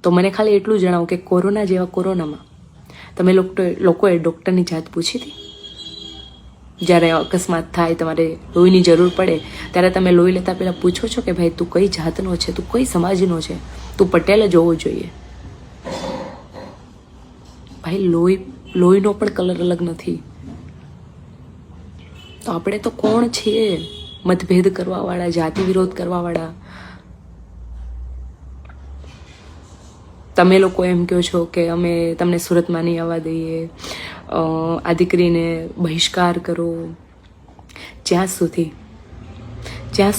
તો મને ખાલી એટલું જણાવો કે કોરોના જેવા કોરોનામાં તમે લોકોએ ડૉક્ટરની જાત પૂછી હતી? જ્યારે અકસ્માત થાય, તમારે લોહીની જરૂર પડે, ત્યારે તમે લોહી લેતા પહેલાં પૂછો છો કે ભાઈ તું કઈ જાતનો છે, તું કઈ સમાજનો છે, તું પટેલ જ હોવો જોઈએ? ભાઈ લોહીનો પણ કલર અલગ નથી. તો આપણે તો કોણ છીએ મતભેદ કરવાવાળા, જાતિ વિરોધ કરવાવાળા? તમે લોકો એમ કહો છો કે અમે તમને સુરતમાં નહીં આવવા દઈએ, આ દીકરીને બહિષ્કાર કરો. જ્યાં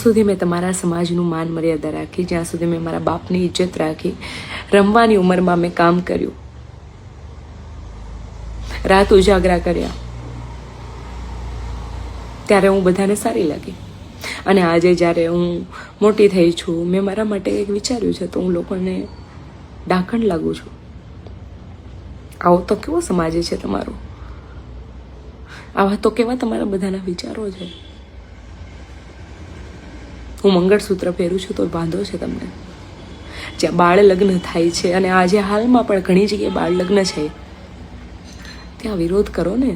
સુધી મેં તમારા સમાજનું માન મર્યાદા રાખી, જ્યાં સુધી મેં મારા બાપની ઇજ્જત રાખી, રમવાની ઉંમરમાં મેં કામ કર્યું, રાત ઉજાગરા કર્યા, ત્યારે હું બધાને સારી લાગી. અને આજે જ્યારે હું મોટી થઈ છું, મેં મારા માટે એક વિચાર્યું છે, તો હું લોકોને ડાકણ લાગુ છું. આવો તો કેવો સમાજ છે તમારો? આવા તો કેવા તમારા બધાના વિચારો છે? હું મંગળસૂત્ર પહેરું છું તો વાંધો છે તમને? જ્યાં બાળ લગ્ન થાય છે, અને આજે હાલમાં પણ ઘણી જગ્યાએ બાળ લગ્ન છે, ત્યાં વિરોધ કરો ને.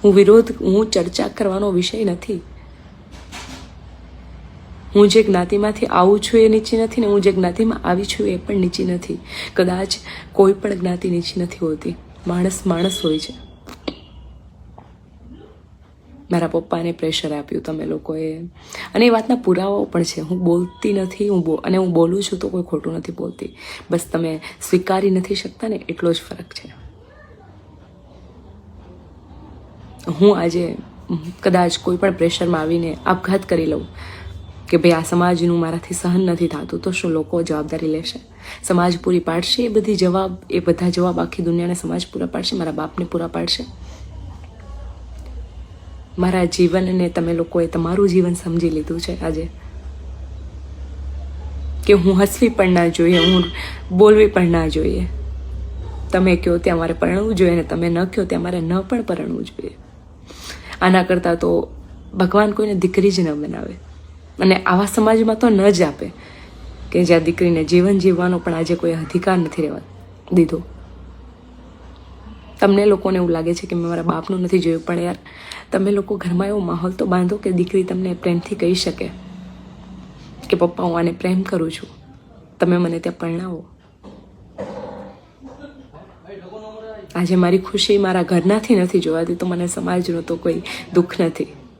હું ચર્ચા કરવાનો વિષય નથી. હું જે જ્ઞાતિમાંથી આવું છું એ નીચી નથી, ને હું જે જ્ઞાતિમાં આવી છું એ પણ નીચી નથી. કદાચ કોઈ પણ જ્ઞાતિ નીચી નથી હોતી. માણસ હોય છે. મારા પપ્પાને પ્રેશર આપ્યું તમે લોકોએ, અને એ વાતના પુરાવાઓ પણ છે. હું બોલતી નથી, અને હું બોલું છું તો કોઈ ખોટું નથી બોલતી. બસ તમે સ્વીકારી નથી શકતા ને, એટલો જ ફરક છે. હું આજે કદાચ કોઈ પણ પ્રેશરમાં આવીને આપઘાત કરી લઉં કે ભાઈ આ સમાજનું મારાથી સહન નથી થતું, તો શું લોકો જવાબદારી લેશે? સમાજ પૂરી પાડશે એ બધા જવાબ આખી દુનિયાને સમાજ પૂરા પાડશે? મારા બાપને પૂરા પાડશે? મારા જીવનને તમે લોકોએ તમારું જીવન સમજી લીધું છે આજે, કે હું હસવી પણ ના જોઈએ, હું બોલવી પણ ના જોઈએ. તમે કહો ત્યાં મારે પરણવું જોઈએ, અને તમે ન કહો ત્યાં મારે ન પણ પરણવું જોઈએ. આના કરતાં તો ભગવાન કોઈને દીકરી જ ન બનાવે, અને આવા સમાજમાં તો ન જ આપે કે જ્યાં દીકરીને જીવન જીવવાનો પણ આજે કોઈ અધિકાર નથી રહેવા દીધો. તમને લોકોને એવું લાગે છે કે મેં મારા બાપનું નથી જોયું, પણ યાર તમે લોકો ઘરમાં એવો માહોલ તો બાંધો કે દીકરી તમને પ્રેમથી કહી શકે કે પપ્પા હું આને પ્રેમ કરું છું, તમે મને ત્યાં પરણાવો. આજે મારી ખુશી મારા ઘરનાથી નથી જોવાતી, તો મને સમાજનું તો કોઈ દુઃખ નથી.